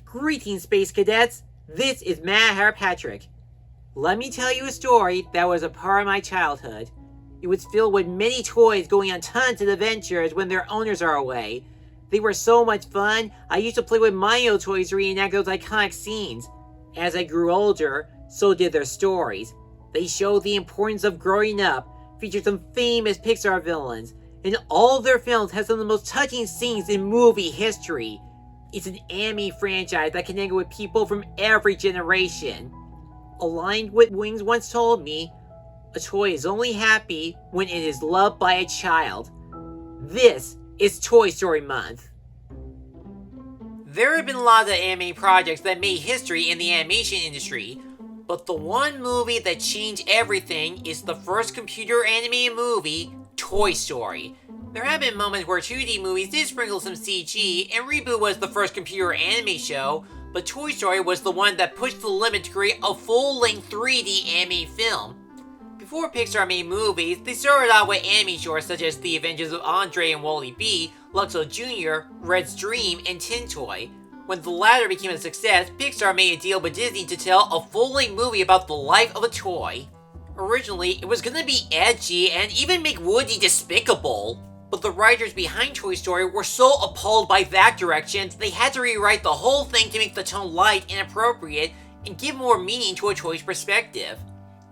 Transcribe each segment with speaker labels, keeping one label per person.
Speaker 1: Greetings, Space Cadets! This is Matt Patrick. Let me tell you a story that was a part of my childhood. It was filled with many toys going on tons of adventures when their owners are away. They were so much fun, I used to play with my old toys to reenact those iconic scenes. As I grew older, so did their stories. They showed the importance of growing up, featured some famous Pixar villains, and all of their films had some of the most touching scenes in movie history. It's an anime franchise that connected with people from every generation. Aligned with Wings once told me, a toy is only happy when it is loved by a child. This is Toy Story Month. There have been lots of anime projects that made history in the animation industry, but the one movie that changed everything is the first computer animated movie, Toy Story. There have been moments where 2D movies did sprinkle some CG, and Reboot was the first computer anime show, but Toy Story was the one that pushed the limit to create a full-length 3D anime film. Before Pixar made movies, they started out with anime shorts such as The Adventures of Andre and Wally B, Luxo Jr., Red's Dream, and Tin Toy. When the latter became a success, Pixar made a deal with Disney to tell a full-length movie about the life of a toy. Originally, it was gonna be edgy and even make Woody despicable. But the writers behind Toy Story were so appalled by that direction, they had to rewrite the whole thing to make the tone light and appropriate and give more meaning to a toy's perspective.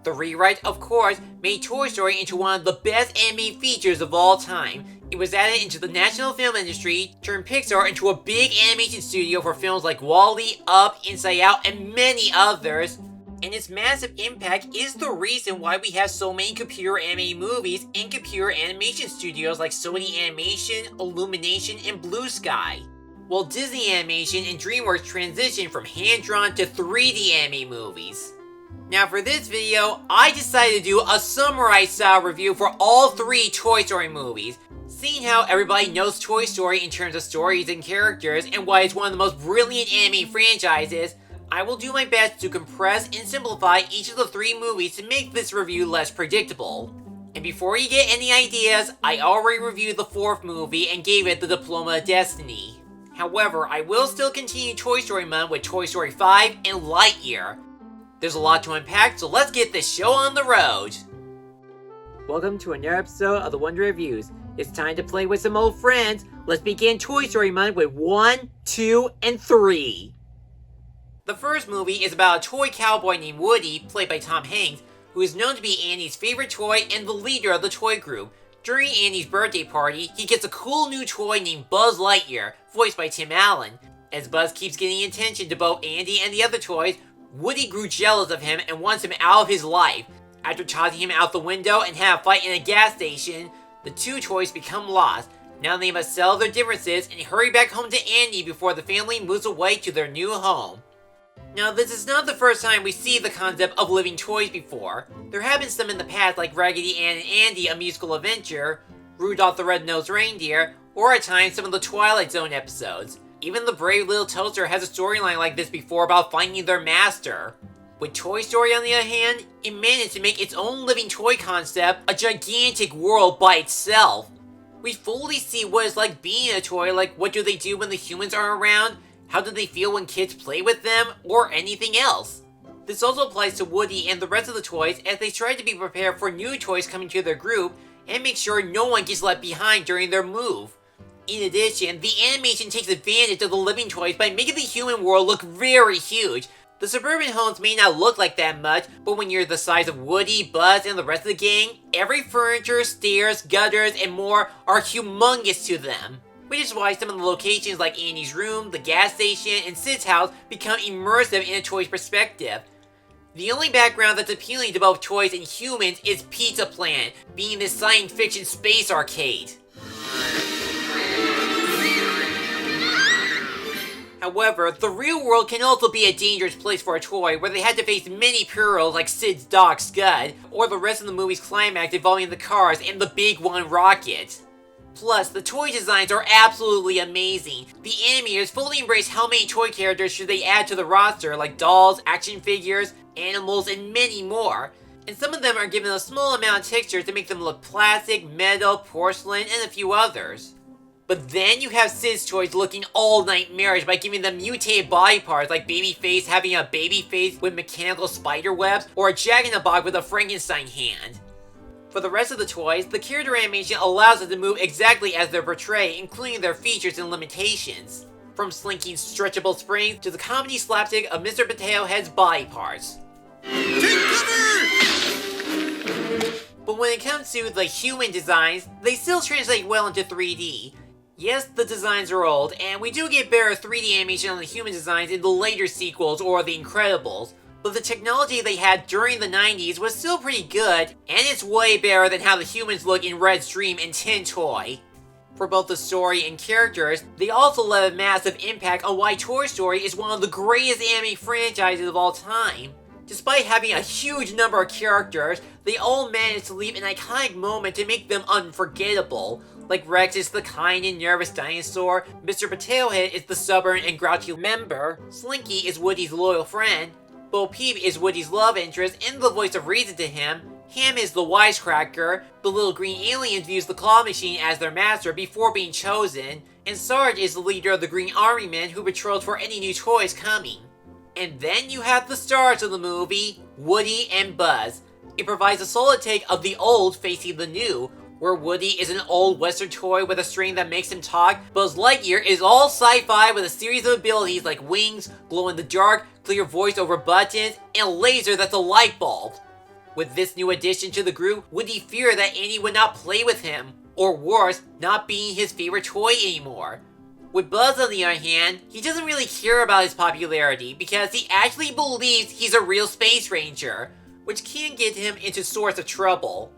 Speaker 1: The rewrite, of course, made Toy Story into one of the best animated features of all time. It was added into the national film industry, turned Pixar into a big animation studio for films like WALL-E, Up, Inside Out, and many others. And its massive impact is the reason why we have so many computer animated movies and computer animation studios like Sony Animation, Illumination, and Blue Sky. While Disney Animation and DreamWorks transitioned from hand-drawn to 3D anime movies. Now for this video, I decided to do a summarized style review for all 3 Toy Story movies. Seeing how everybody knows Toy Story in terms of stories and characters and why it's one of the most brilliant anime franchises, I will do my best to compress and simplify each of the 3 movies to make this review less predictable. And before you get any ideas, I already reviewed the 4th movie and gave it the Diploma of Destiny. However, I will still continue Toy Story Month with Toy Story 5 and Lightyear. There's a lot to unpack, so let's get this show on the road! Welcome to another episode of the Wonder Reviews. It's time to play with some old friends. Let's begin Toy Story Month with 1, 2, and 3. The first movie is about a toy cowboy named Woody, played by Tom Hanks, who is known to be Andy's favorite toy and the leader of the toy group. During Andy's birthday party, he gets a cool new toy named Buzz Lightyear, voiced by Tim Allen. As Buzz keeps getting attention to both Andy and the other toys, Woody grew jealous of him and wants him out of his life. After tossing him out the window and having a fight in a gas station, the 2 toys become lost. Now they must settle their differences and hurry back home to Andy before the family moves away to their new home. Now, this is not the first time we see the concept of living toys before. There have been some in the past like Raggedy Ann and Andy, A Musical Adventure, Rudolph the Red-Nosed Reindeer, or at times some of the Twilight Zone episodes. Even The Brave Little Toaster has a storyline like this before about finding their master. With Toy Story on the other hand, it managed to make its own living toy concept a gigantic world by itself. We fully see what it's like being a toy, like what do they do when the humans are around, how do they feel when kids play with them, or anything else. This also applies to Woody and the rest of the toys as they try to be prepared for new toys coming to their group and make sure no one gets left behind during their move. In addition, the animation takes advantage of the living toys by making the human world look very huge. The suburban homes may not look like that much, but when you're the size of Woody, Buzz, and the rest of the gang, every furniture, stairs, gutters, and more are humongous to them. Which is why some of the locations like Andy's room, the gas station, and Sid's house become immersive in a toy's perspective. The only background that's appealing to both toys and humans is Pizza Planet, being this science fiction space arcade. However, the real world can also be a dangerous place for a toy where they had to face many perils like Sid's dog Scud, or the rest of the movie's climax involving the cars and the Big One rocket. Plus, the toy designs are absolutely amazing. The animators fully embrace how many toy characters should they add to the roster, like dolls, action figures, animals, and many more. And some of them are given a small amount of texture to make them look plastic, metal, porcelain, and a few others. But then you have Sid's toys looking all nightmarish by giving them mutated body parts like Babyface having a baby face with mechanical spider webs, or a Jack-in-the-Box with a Frankenstein hand. For the rest of the toys, the character animation allows them to move exactly as they're portrayed, including their features and limitations. From slinking stretchable springs to the comedy slapstick of Mr. Potato Head's body parts.
Speaker 2: Take cover!
Speaker 1: But when it comes to the human designs, they still translate well into 3D. Yes, the designs are old, and we do get better 3D animation on the human designs in the later sequels or The Incredibles, but the technology they had during the 90s was still pretty good, and it's way better than how the humans look in Red's Dream and Tin Toy. For both the story and characters, they also left a massive impact on why Toy Story is one of the greatest anime franchises of all time. Despite having a huge number of characters, they all managed to leave an iconic moment to make them unforgettable. Like Rex is the kind and nervous dinosaur, Mr. Potato Head is the stubborn and grouchy member, Slinky is Woody's loyal friend, Bo Peep is Woody's love interest and the voice of reason to him, Ham is the wisecracker, the little green aliens use the claw machine as their master before being chosen, and Sarge is the leader of the Green Army Men who patrols for any new toys coming. And then you have the stars of the movie, Woody and Buzz. It provides a solid take of the old facing the new, where Woody is an old western toy with a string that makes him talk, Buzz Lightyear is all sci-fi with a series of abilities like wings, glow-in-the-dark, clear voice over buttons, and a laser that's a light bulb. With this new addition to the group, Woody feared that Andy would not play with him, or worse, not being his favorite toy anymore. With Buzz on the other hand, he doesn't really care about his popularity because he actually believes he's a real space ranger, which can get him into sorts of trouble.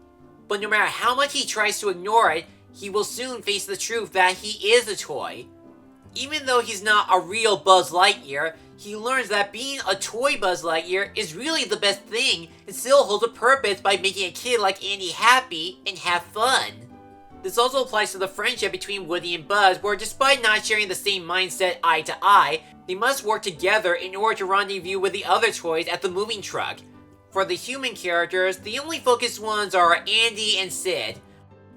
Speaker 1: But no matter how much he tries to ignore it, he will soon face the truth that he is a toy. Even though he's not a real Buzz Lightyear, he learns that being a toy Buzz Lightyear is really the best thing and still holds a purpose by making a kid like Andy happy and have fun. This also applies to the friendship between Woody and Buzz, where despite not sharing the same mindset eye to eye, they must work together in order to rendezvous with the other toys at the moving truck. For the human characters, the only focused ones are Andy and Sid.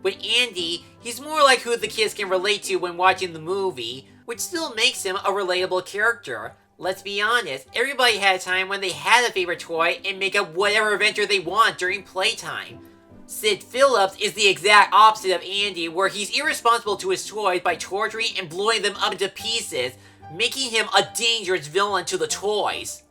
Speaker 1: With Andy, he's more like who the kids can relate to when watching the movie, which still makes him a relatable character. Let's be honest, everybody had a time when they had a favorite toy and make up whatever adventure they want during playtime. Sid Phillips is the exact opposite of Andy, where he's irresponsible to his toys by torturing and blowing them up into pieces, making him a dangerous villain to the toys.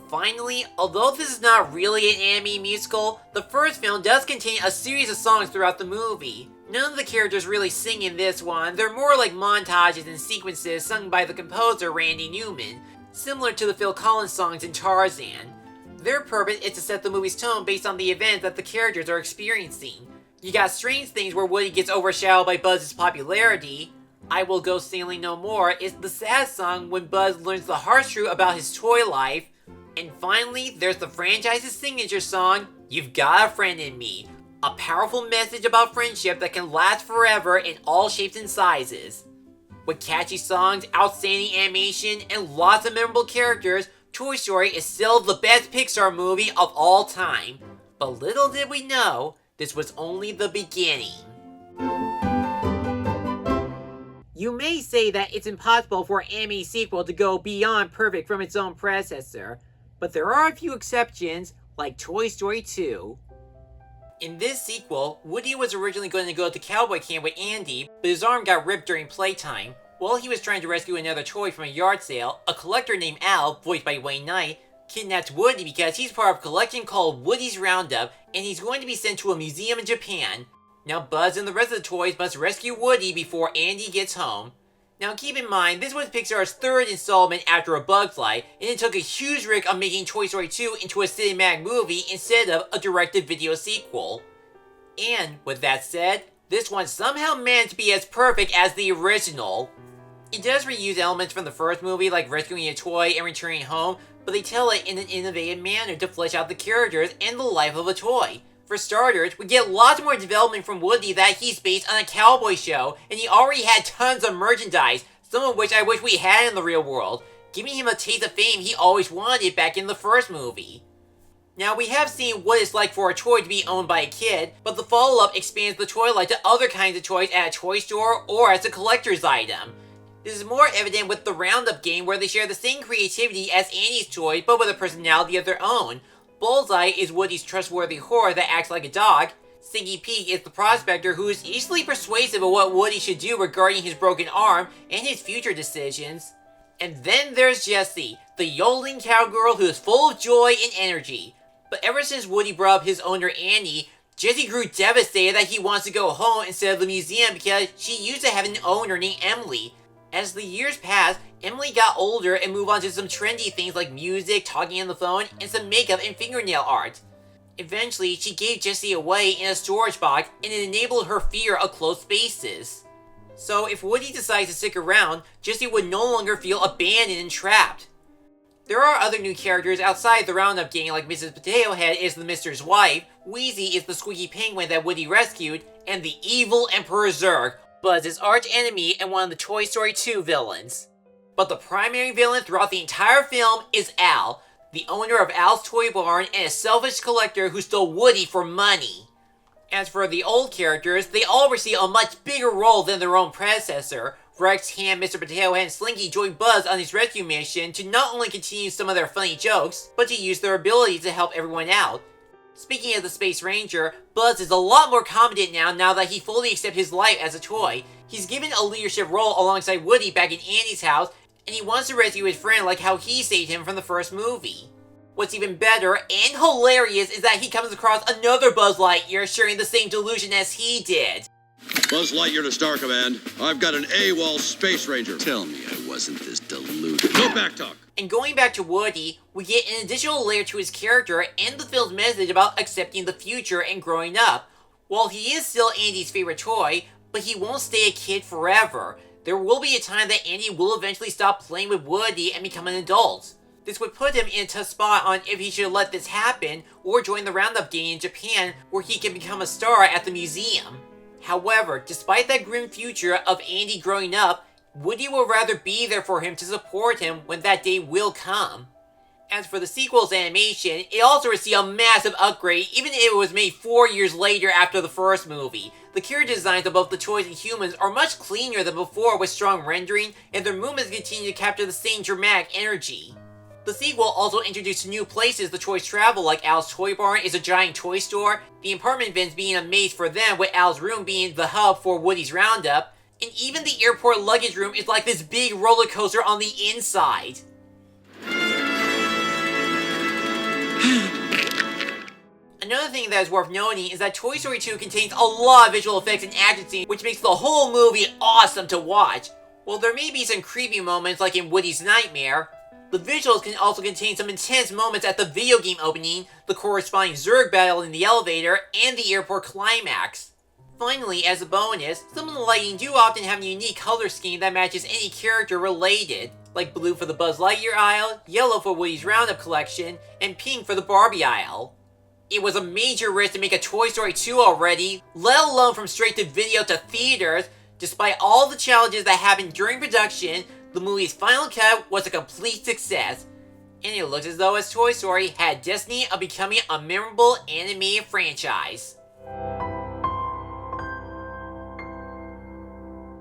Speaker 1: Finally, although this is not really an anime musical, the first film does contain a series of songs throughout the movie. None of the characters really sing in this one, they're more like montages and sequences sung by the composer Randy Newman, similar to the Phil Collins songs in Tarzan. Their purpose is to set the movie's tone based on the events that the characters are experiencing. You got Strange Things where Woody gets overshadowed by Buzz's popularity. I Will Go Sailing No More is the sad song when Buzz learns the harsh truth about his toy life. And finally, there's the franchise's signature song, You've Got a Friend in Me. A powerful message about friendship that can last forever in all shapes and sizes. With catchy songs, outstanding animation, and lots of memorable characters, Toy Story is still the best Pixar movie of all time. But little did we know, this was only the beginning. You may say that it's impossible for an anime sequel to go beyond perfect from its own predecessor, but there are a few exceptions, like Toy Story 2. In this sequel, Woody was originally going to go to cowboy camp with Andy, but his arm got ripped during playtime. While he was trying to rescue another toy from a yard sale, a collector named Al, voiced by Wayne Knight, kidnaps Woody because he's part of a collection called Woody's Roundup, and he's going to be sent to a museum in Japan. Now Buzz and the rest of the toys must rescue Woody before Andy gets home. Now keep in mind, this was Pixar's third installment after A Bug's Life, and it took a huge risk of making Toy Story 2 into a cinematic movie instead of a directed-video sequel. And, with that said, this one somehow managed to be as perfect as the original. It does reuse elements from the first movie, like rescuing a toy and returning home, but they tell it in an innovative manner to flesh out the characters and the life of a toy. For starters, we get lots more development from Woody that he's based on a cowboy show, and he already had tons of merchandise, some of which I wish we had in the real world, giving him a taste of fame he always wanted back in the first movie. Now, we have seen what it's like for a toy to be owned by a kid, but the follow-up expands the toy line to other kinds of toys at a toy store or as a collector's item. This is more evident with the Roundup game, where they share the same creativity as Andy's toys, but with a personality of their own. Bullseye is Woody's trustworthy whore that acts like a dog. Stinky Pete is the prospector who is easily persuasive of what Woody should do regarding his broken arm and his future decisions. And then there's Jessie, the yodeling cowgirl who is full of joy and energy. But ever since Woody brought up his owner Andy, Jessie grew devastated that he wants to go home instead of the museum because she used to have an owner named Emily. As the years passed, Emily got older and moved on to some trendy things like music, talking on the phone, and some makeup and fingernail art. Eventually, she gave Jessie away in a storage box, and it enabled her fear of closed spaces. So if Woody decides to stick around, Jessie would no longer feel abandoned and trapped. There are other new characters outside the Roundup gang, like Mrs. Potato Head is the Mister's wife, Wheezy is the squeaky penguin that Woody rescued, and the evil Emperor Zurg, Buzz's arch enemy and one of the Toy Story 2 villains. But the primary villain throughout the entire film is Al, the owner of Al's Toy Barn and a selfish collector who stole Woody for money. As for the old characters, they all receive a much bigger role than their own predecessor. Rex, Ham, Mr. Potato Head, and Slinky join Buzz on his rescue mission to not only continue some of their funny jokes, but to use their abilities to help everyone out. Speaking of the Space Ranger, Buzz is a lot more confident now that he fully accepts his life as a toy. He's given a leadership role alongside Woody back in Andy's house, and he wants to rescue his friend like how he saved him from the first movie. What's even better and hilarious is that he comes across another Buzz Lightyear sharing the same delusion as he did.
Speaker 2: Buzz Lightyear to Star Command. I've got an AWOL Space Ranger.
Speaker 3: Tell me I wasn't this deluded.
Speaker 2: No backtalk.
Speaker 1: And going back to Woody, we get an additional layer to his character and the film's message about accepting the future and growing up. While he is still Andy's favorite toy, but he won't stay a kid forever. There will be a time that Andy will eventually stop playing with Woody and become an adult. This would put him in a tough spot on if he should let this happen or join the Roundup gang in Japan where he can become a star at the museum. However, despite that grim future of Andy growing up, Woody will rather be there for him to support him when that day will come. As for the sequel's animation, it also received a massive upgrade even if it was made 4 years later after the first movie. The character designs of both the toys and humans are much cleaner than before with strong rendering, and their movements continue to capture the same dramatic energy. The sequel also introduced new places the toys travel, like Al's Toy Barn is a giant toy store, the apartment vents being a maze for them with Al's room being the hub for Woody's Roundup, and even the airport luggage room is like this big roller coaster on the inside. Another thing that is worth noting is that Toy Story 2 contains a lot of visual effects and action scenes, which makes the whole movie awesome to watch. While there may be some creepy moments like in Woody's Nightmare, the visuals can also contain some intense moments at the video game opening, the corresponding Zurg battle in the elevator, and the airport climax. Finally, as a bonus, some of the lighting do often have a unique color scheme that matches any character related, like blue for the Buzz Lightyear aisle, yellow for Woody's Roundup collection, and pink for the Barbie aisle. It was a major risk to make a Toy Story 2 already, let alone from straight to video to theaters. Despite all the challenges that happened during production, the movie's final cut was a complete success, and it looks as though its Toy Story had destiny of becoming a memorable animated franchise.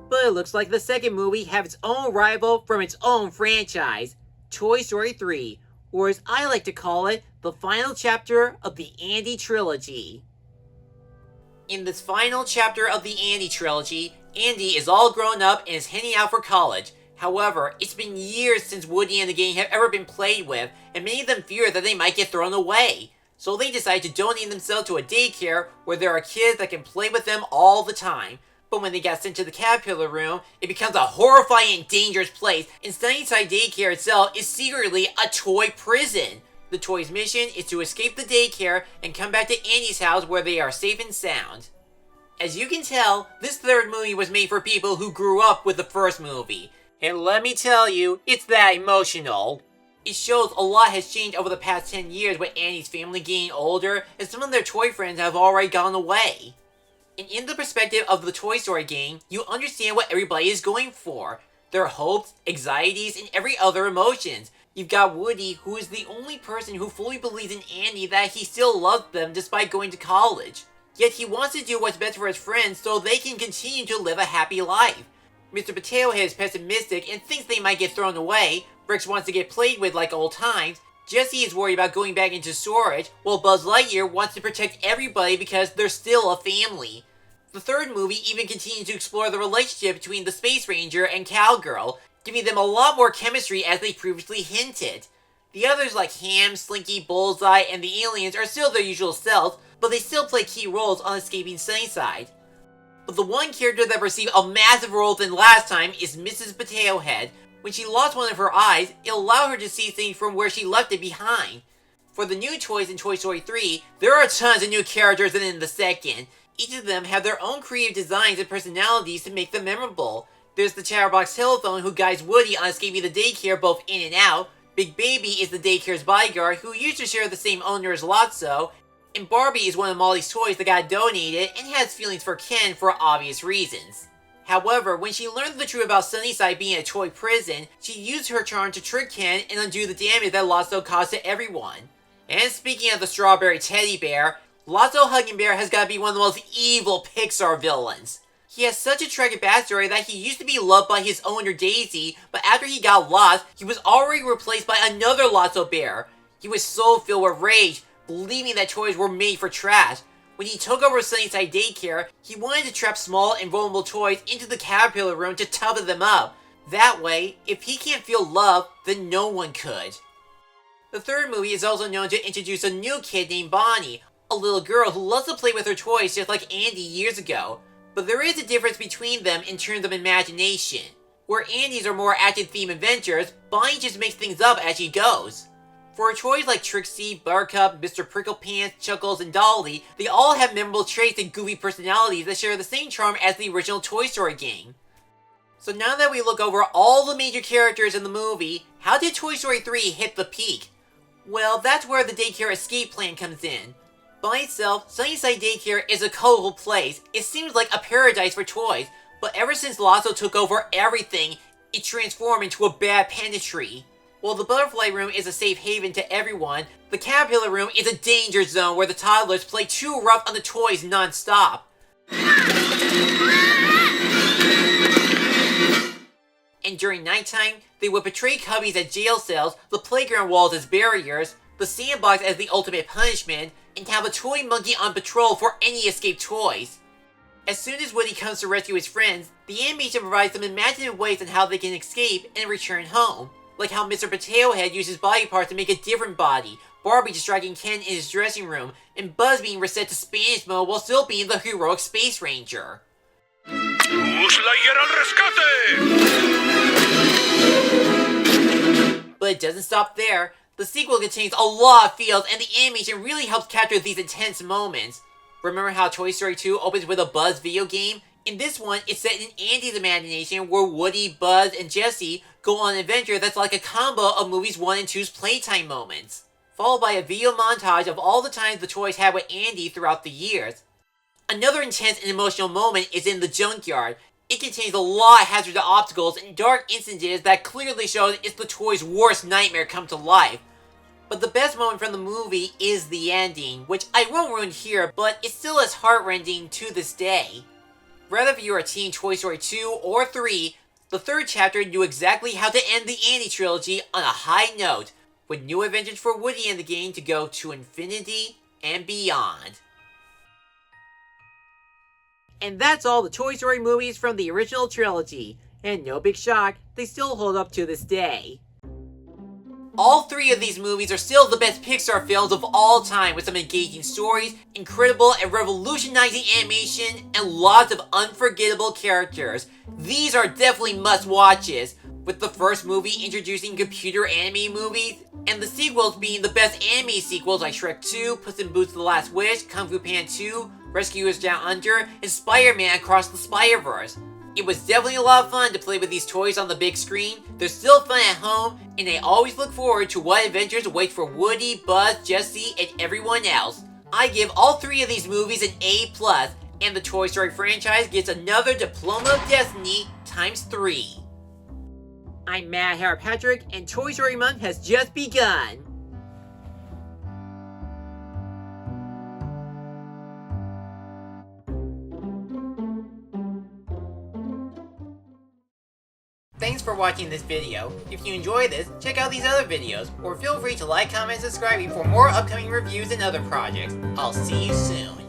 Speaker 1: But it looks like the second movie has its own rival from its own franchise, Toy Story 3, or as I like to call it, the final chapter of the Andy Trilogy. In this final chapter of the Andy Trilogy, Andy is all grown up and is heading out for college. However, it's been years since Woody and the gang have ever been played with, and many of them fear that they might get thrown away. So they decide to donate themselves to a daycare where there are kids that can play with them all the time. But when they get sent to the Caterpillar room, it becomes a horrifying and dangerous place, and Sunnyside Daycare itself is secretly a toy prison. The toys' mission is to escape the daycare and come back to Andy's house where they are safe and sound. As you can tell, this third movie was made for people who grew up with the first movie. And let me tell you, it's that emotional. It shows a lot has changed over the past 10 years with Andy's family getting older, and some of their toy friends have already gone away. And in the perspective of the Toy Story gang, you understand what everybody is going for. Their hopes, anxieties, and every other emotions. You've got Woody, who is the only person who fully believes in Andy that he still loves them despite going to college. Yet he wants to do what's best for his friends so they can continue to live a happy life. Mr. Potato Head is pessimistic and thinks they might get thrown away. Rex wants to get played with like old times. Jessie is worried about going back into storage, while Buzz Lightyear wants to protect everybody because they're still a family. The third movie even continues to explore the relationship between the Space Ranger and Cowgirl, giving them a lot more chemistry as they previously hinted. The others like Ham, Slinky, Bullseye, and the aliens are still their usual selves, but they still play key roles on escaping Sunnyside. But the one character that received a massive role than last time is Mrs. Potato Head. When she lost one of her eyes, it allowed her to see things from where she left it behind. For the new toys in Toy Story 3, there are tons of new characters than in the second. Each of them have their own creative designs and personalities to make them memorable. There's the Chatterbox Telephone who guides Woody on escaping the daycare both in and out. Big Baby is the daycare's bodyguard who used to share the same owner as Lotso. And Barbie is one of Molly's toys that got donated and has feelings for Ken for obvious reasons. However, when she learned the truth about Sunnyside being a toy prison, she used her charm to trick Ken and undo the damage that Lotso caused to everyone. And speaking of the Strawberry Teddy Bear, Lotso Hugging Bear has got to be one of the most evil Pixar villains. He has such a tragic backstory that he used to be loved by his owner Daisy, but after he got lost, he was already replaced by another Lotso Bear. He was so filled with rage, believing that toys were made for trash. When he took over Sunnyside Daycare, he wanted to trap small and vulnerable toys into the caterpillar room to toughen them up. That way, if he can't feel love, then no one could. The third movie is also known to introduce a new kid named Bonnie, a little girl who loves to play with her toys just like Andy years ago. But there is a difference between them in terms of imagination. Where Andy's are more action-themed adventures, Bonnie just makes things up as she goes. For toys like Trixie, Buttercup, Mr. Pricklepants, Chuckles, and Dolly, they all have memorable traits and goofy personalities that share the same charm as the original Toy Story game. So now that we look over all the major characters in the movie, how did Toy Story 3 hit the peak? Well, that's where the daycare escape plan comes in. By itself, Sunnyside Daycare is a colorful place. It seems like a paradise for toys, but ever since Lotso took over everything, it transformed into a bad panda tree. While the Butterfly Room is a safe haven to everyone, the Caterpillar Room is a danger zone where the toddlers play too rough on the toys non-stop. And during nighttime, they would portray cubbies as jail cells, the playground walls as barriers, the sandbox as the ultimate punishment, and have a toy monkey on patrol for any escaped toys. As soon as Woody comes to rescue his friends, the animation provides some imaginative ways on how they can escape and return home. Like how Mr. Potato Head uses body parts to make a different body, Barbie distracting Ken in his dressing room, and Buzz being reset to Spanish mode while still being the heroic Space Ranger.
Speaker 4: ¡Buzz Lightyear al rescate!
Speaker 1: But it doesn't stop there. The sequel contains a lot of feels, and the animation really helps capture these intense moments. Remember how Toy Story 2 opens with a Buzz video game? In this one, it's set in Andy's imagination where Woody, Buzz, and Jessie go on an adventure that's like a combo of movies 1 and 2's playtime moments, followed by a video montage of all the times the toys had with Andy throughout the years. Another intense and emotional moment is in the junkyard. It contains a lot of hazardous obstacles and dark instances that clearly shows it's the toy's worst nightmare come to life. But the best moment from the movie is the ending, which I won't ruin here, but it's still as heart-rending to this day. Whether if you're a teen Toy Story 2 or 3, the third chapter knew exactly how to end the Andy trilogy on a high note, with new adventures for Woody in the game to go to infinity and beyond. And that's all the Toy Story movies from the original trilogy, and no big shock, they still hold up to this day. All three of these movies are still the best Pixar films of all time, with some engaging stories, incredible and revolutionizing animation, and lots of unforgettable characters. These are definitely must-watches, with the first movie introducing computer anime movies, and the sequels being the best anime sequels like Shrek 2, Puss in Boots: The Last Wish, Kung Fu Panda 2, Rescuers Down Under, and Spider-Man Across the Spider-Verse. It was definitely a lot of fun to play with these toys on the big screen. They're still fun at home, and I always look forward to what adventures await for Woody, Buzz, Jessie, and everyone else. I give all three of these movies an A+, and the Toy Story franchise gets another Diploma of Destiny ×3. I'm Mad Hair Patrick, and Toy Story Month has just begun. Thanks for watching this video. If you enjoyed this, check out these other videos, or feel free to like, comment, and subscribe for more upcoming reviews and other projects. I'll see you soon.